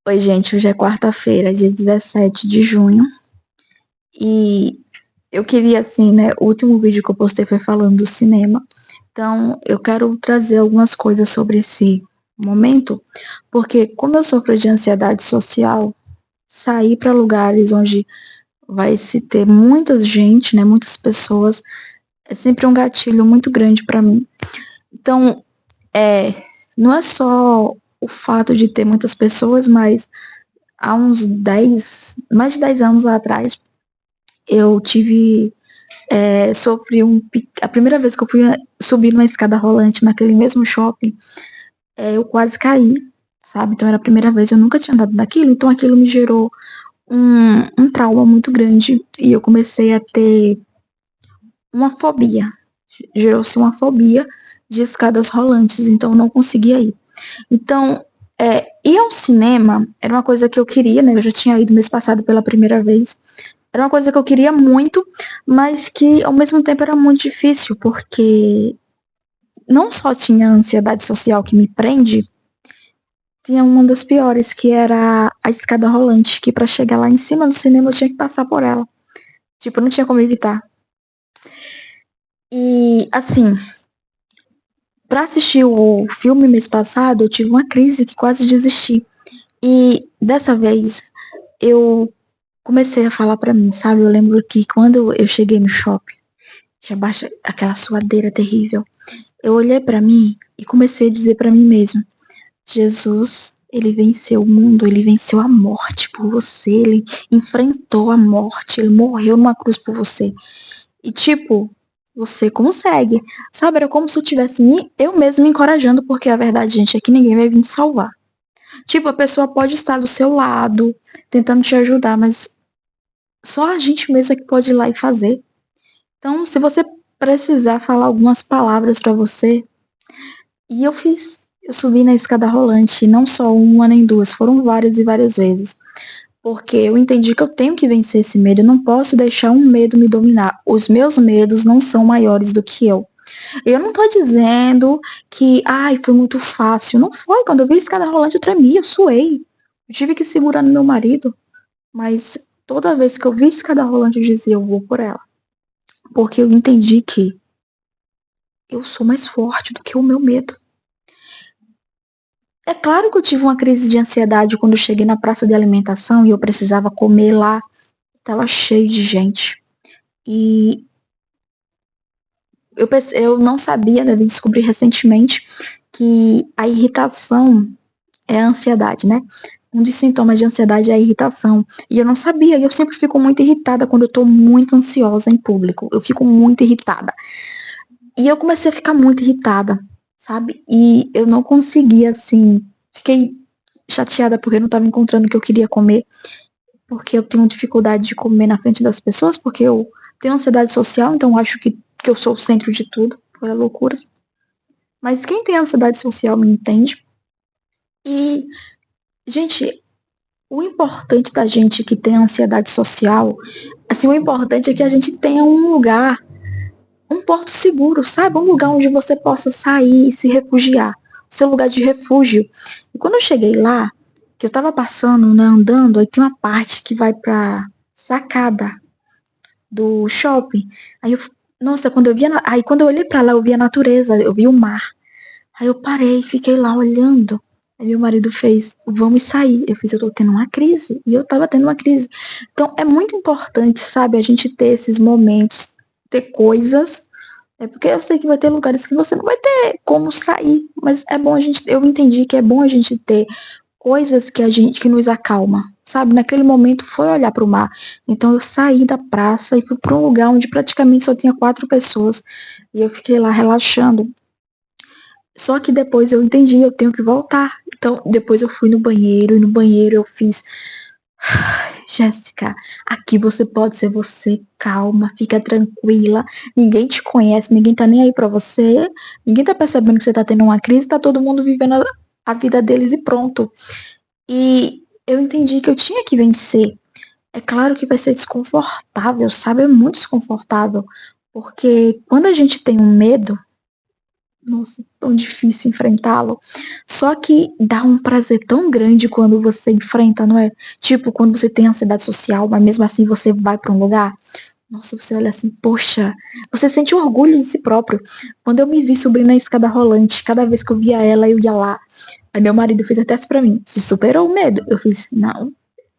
Oi, gente, hoje é quarta-feira, dia 17 de junho, e eu queria, assim, né, o último vídeo que eu postei foi falando do cinema, então eu quero trazer algumas coisas sobre esse momento, porque como eu sofro de ansiedade social, sair para lugares onde vai se ter muita gente, né, muitas pessoas, é sempre um gatilho muito grande para mim. Então, não é só o fato de ter muitas pessoas, mas há uns 10, mais de 10 anos atrás, eu tive, sofri a primeira vez que eu fui subir numa escada rolante naquele mesmo shopping, eu quase caí, sabe? Então era a primeira vez, eu nunca tinha andado naquilo, então aquilo me gerou um trauma muito grande e eu comecei a ter uma fobia, gerou-se uma fobia de escadas rolantes, então eu não conseguia ir. Então, ir ao cinema era uma coisa que eu queria, né? Eu já tinha ido mês passado pela primeira vez. Era uma coisa que eu queria muito, mas que ao mesmo tempo era muito difícil, porque não só tinha a ansiedade social que me prende, tinha uma das piores, que era a escada rolante, que para chegar lá em cima do cinema eu tinha que passar por ela. Tipo, não tinha como evitar. E, assim, para assistir o filme mês passado, eu tive uma crise que quase desisti. E dessa vez eu comecei a falar para mim, sabe? Eu lembro que quando eu cheguei no shopping, já baixa aquela suadeira terrível. Eu olhei para mim e comecei a dizer para mim mesmo: Jesus, ele venceu o mundo, ele venceu a morte por você, ele enfrentou a morte, ele morreu numa cruz por você. E tipo, você consegue. Sabe, era como se eu tivesse eu mesmo me encorajando, porque a verdade, gente, é que ninguém vai vir te salvar. Tipo, a pessoa pode estar do seu lado, tentando te ajudar, mas só a gente mesmo é que pode ir lá e fazer. Então, se você precisar falar algumas palavras para você, e eu fiz. Eu subi na escada rolante, não só uma nem duas, foram várias e várias vezes. Porque eu entendi que eu tenho que vencer esse medo, eu não posso deixar um medo me dominar. Os meus medos não são maiores do que eu. Eu não tô dizendo que, ai, foi muito fácil. Não foi. Quando eu vi a escada rolante, eu tremi, eu suei. Eu tive que segurar no meu marido. Mas toda vez que eu vi a escada rolante, eu dizia, eu vou por ela. Porque eu entendi que eu sou mais forte do que o meu medo. É claro que eu tive uma crise de ansiedade quando eu cheguei na praça de alimentação e eu precisava comer lá. Estava cheio de gente. E eu não sabia, né? Vim descobrir recentemente que a irritação é a ansiedade, né? Um dos sintomas de ansiedade é a irritação. E eu não sabia, e eu sempre fico muito irritada quando eu tô muito ansiosa em público. Eu fico muito irritada. E eu comecei a ficar muito irritada, sabe? E eu não conseguia, assim. Fiquei chateada porque eu não estava encontrando o que eu queria comer, porque eu tenho dificuldade de comer na frente das pessoas, porque eu tenho ansiedade social, então acho que eu sou o centro de tudo, foi a loucura. Mas quem tem ansiedade social me entende. E, gente, o importante da gente que tem ansiedade social, assim, o importante é que a gente tenha um lugar, um porto seguro, sabe? Um lugar onde você possa sair e se refugiar. Seu lugar de refúgio. E quando eu cheguei lá, que eu tava passando, né, andando, aí tem uma parte que vai pra sacada do shopping. Aí eu, nossa, aí quando eu olhei pra lá, eu vi a natureza, eu vi o mar. Aí eu parei, fiquei lá olhando. Aí meu marido fez, vamos sair. Eu fiz, eu tô tendo uma crise. E eu tava tendo uma crise. Então é muito importante, sabe, a gente ter esses momentos, ter coisas. É porque eu sei que vai ter lugares que você não vai ter como sair. Mas é bom a gente. Eu entendi que é bom a gente ter coisas que nos acalma, sabe? Naquele momento foi olhar para o mar. Então eu saí da praça e fui para um lugar onde praticamente só tinha 4 pessoas e eu fiquei lá relaxando. Só que depois eu entendi, eu tenho que voltar. Então depois eu fui no banheiro e no banheiro eu fiz, Jéssica, aqui você pode ser você, calma, fica tranquila. Ninguém te conhece, ninguém tá nem aí pra você, ninguém tá percebendo que você tá tendo uma crise, tá todo mundo vivendo a vida deles e pronto. E eu entendi que eu tinha que vencer. É claro que vai ser desconfortável, sabe? É muito desconfortável. Porque quando a gente tem um medo, Nossa, tão difícil enfrentá-lo. Só que dá um prazer tão grande quando você enfrenta, não é? Tipo, quando você tem ansiedade social, mas mesmo assim você vai para um lugar. Nossa, você olha assim, poxa, você sente um orgulho de si próprio. Quando eu me vi subindo na escada rolante, cada vez que eu via ela, eu ia lá. Aí meu marido fez até isso pra mim. Se superou o medo? Eu fiz, não,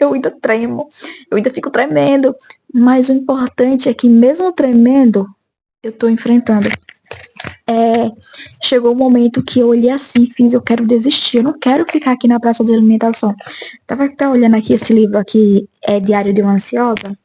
eu ainda tremo, eu ainda fico tremendo. Mas o importante é que mesmo tremendo, eu tô enfrentando. Chegou o um momento que eu olhei assim, fiz, eu quero desistir, eu não quero ficar aqui na praça de alimentação. Tava até olhando aqui esse livro aqui, é Diário de uma Ansiosa.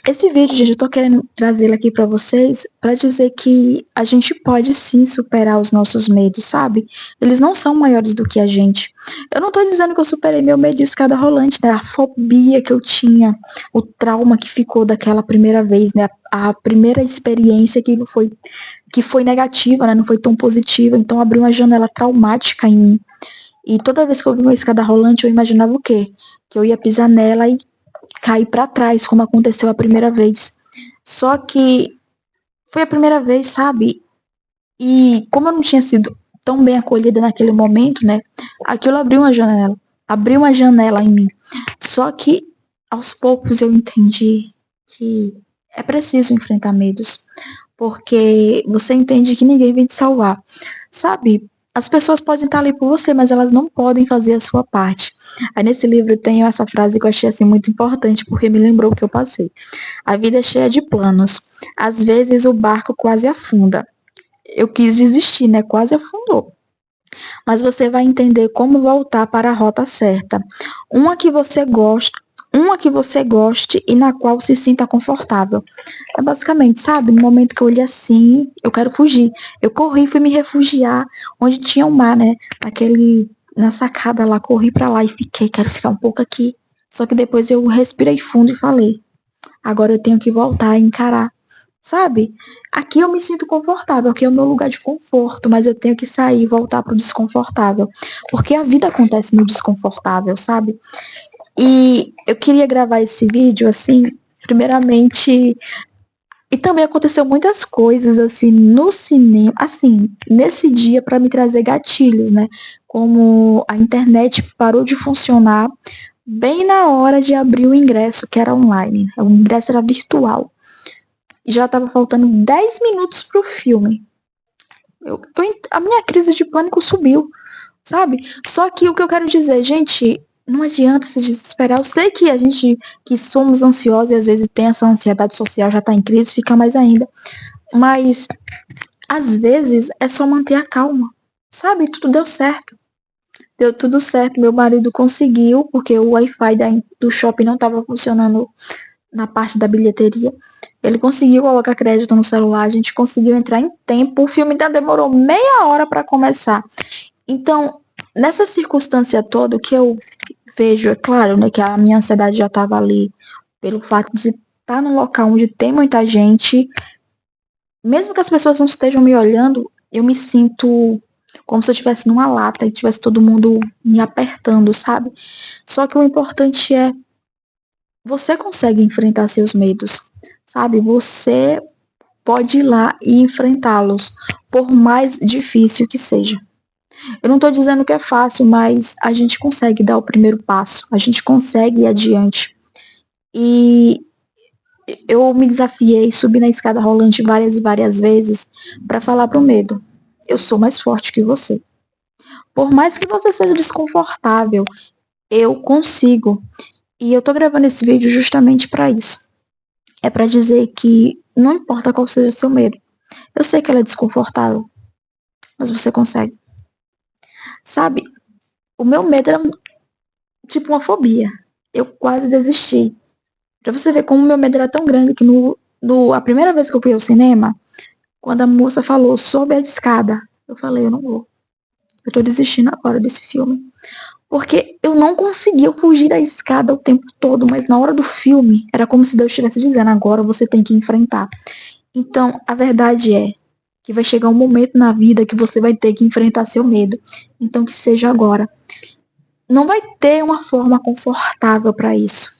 Esse vídeo, gente, eu tô querendo trazê-lo aqui pra vocês pra dizer que a gente pode sim superar os nossos medos, sabe? Eles não são maiores do que a gente. Eu não tô dizendo que eu superei meu medo de escada rolante, né? A fobia que eu tinha, o trauma que ficou daquela primeira vez, né? A primeira experiência que foi negativa, né? Não foi tão positiva, então abriu uma janela traumática em mim. E toda vez que eu vi uma escada rolante, eu imaginava o quê? Que eu ia pisar nela e cair para trás, como aconteceu a primeira vez. Só que foi a primeira vez, sabe? E como eu não tinha sido tão bem acolhida naquele momento, né? Aquilo abriu uma janela em mim. Só que aos poucos eu entendi que é preciso enfrentar medos, porque você entende que ninguém vem te salvar. Sabe? As pessoas podem estar ali por você, mas elas não podem fazer a sua parte. Aí nesse livro tem essa frase que eu achei assim muito importante, porque me lembrou o que eu passei. A vida é cheia de planos. Às vezes o barco quase afunda. Eu quis desistir, né? Quase afundou. Mas você vai entender como voltar para a rota certa. Uma que você gosta, uma que você goste e na qual se sinta confortável. É basicamente, sabe? No momento que eu olhei assim, eu quero fugir. Eu corri, fui me refugiar onde tinha o mar, né? Na sacada lá, corri para lá e fiquei, quero ficar um pouco aqui. Só que depois eu respirei fundo e falei, agora eu tenho que voltar a encarar, sabe? Aqui eu me sinto confortável, aqui é o meu lugar de conforto, mas eu tenho que sair e voltar pro desconfortável, porque a vida acontece no desconfortável, sabe? E eu queria gravar esse vídeo assim, primeiramente, e também aconteceu muitas coisas assim no cinema, assim, nesse dia para me trazer gatilhos, né? Como a internet parou de funcionar bem na hora de abrir o ingresso, que era online. O ingresso era virtual. E já estava faltando 10 minutos pro filme. A minha crise de pânico subiu, sabe? Só que o que eu quero dizer, gente, não adianta se desesperar. Eu sei que a gente que somos ansiosos e às vezes tem essa ansiedade social, já tá em crise, fica mais ainda. Mas às vezes é só manter a calma, sabe? Tudo deu certo. Deu tudo certo. Meu marido conseguiu, porque o Wi-Fi do shopping não estava funcionando na parte da bilheteria. Ele conseguiu colocar crédito no celular, a gente conseguiu entrar em tempo. O filme ainda demorou meia hora para começar. Então, nessa circunstância toda, o que eu vejo, é claro, né, que a minha ansiedade já estava ali pelo fato de estar num local onde tem muita gente, mesmo que as pessoas não estejam me olhando, eu me sinto como se eu estivesse numa lata e tivesse todo mundo me apertando, sabe? Só que o importante é você consegue enfrentar seus medos, sabe? Você pode ir lá e enfrentá-los, por mais difícil que seja. Eu não estou dizendo que é fácil, mas a gente consegue dar o primeiro passo, a gente consegue ir adiante. E eu me desafiei, subi na escada rolante várias e várias vezes para falar pro medo: eu sou mais forte que você. Por mais que você seja desconfortável, eu consigo. E eu tô gravando esse vídeo justamente para isso. É para dizer que não importa qual seja seu medo. Eu sei que ela é desconfortável, mas você consegue. Sabe, o meu medo era tipo uma fobia. Eu quase desisti. Pra você ver como o meu medo era tão grande que a primeira vez que eu fui ao cinema, quando a moça falou sobe a escada, eu falei, eu não vou. Eu tô desistindo agora desse filme. Porque eu não conseguia fugir da escada o tempo todo, mas na hora do filme, era como se Deus estivesse dizendo, agora você tem que enfrentar. Então, a verdade é que vai chegar um momento na vida que você vai ter que enfrentar seu medo. Então, que seja agora. Não vai ter uma forma confortável para isso,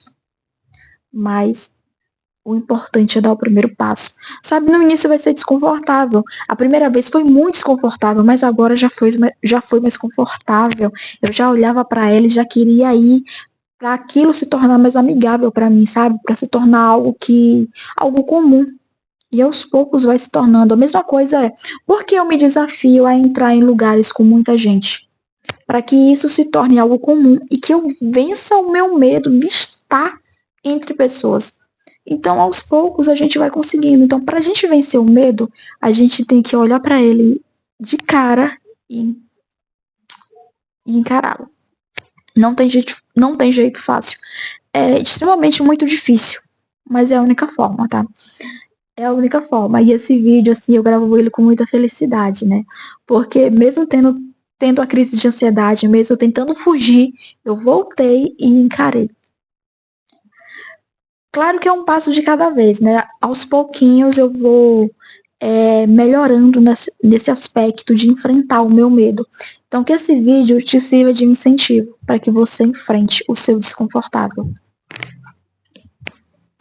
mas O importante é dar o primeiro passo. Sabe, no início vai ser desconfortável. A primeira vez foi muito desconfortável, mas agora já foi mais confortável. Eu já olhava para ela e já queria ir para aquilo se tornar mais amigável para mim, sabe? Para se tornar algo comum. E aos poucos vai se tornando. A mesma coisa é, por que eu me desafio a entrar em lugares com muita gente? Para que isso se torne algo comum e que eu vença o meu medo de estar entre pessoas. Então, aos poucos, a gente vai conseguindo. Então, para a gente vencer o medo, a gente tem que olhar para ele de cara e, e encará-lo. Não tem jeito fácil. É extremamente muito difícil, mas é a única forma, tá? É a única forma. E esse vídeo, assim, eu gravo ele com muita felicidade, né? Porque mesmo tendo a crise de ansiedade, mesmo tentando fugir, eu voltei e encarei. Claro que é um passo de cada vez, né? Aos pouquinhos eu vou melhorando nesse aspecto de enfrentar o meu medo. Então, que esse vídeo te sirva de incentivo para que você enfrente o seu desconfortável.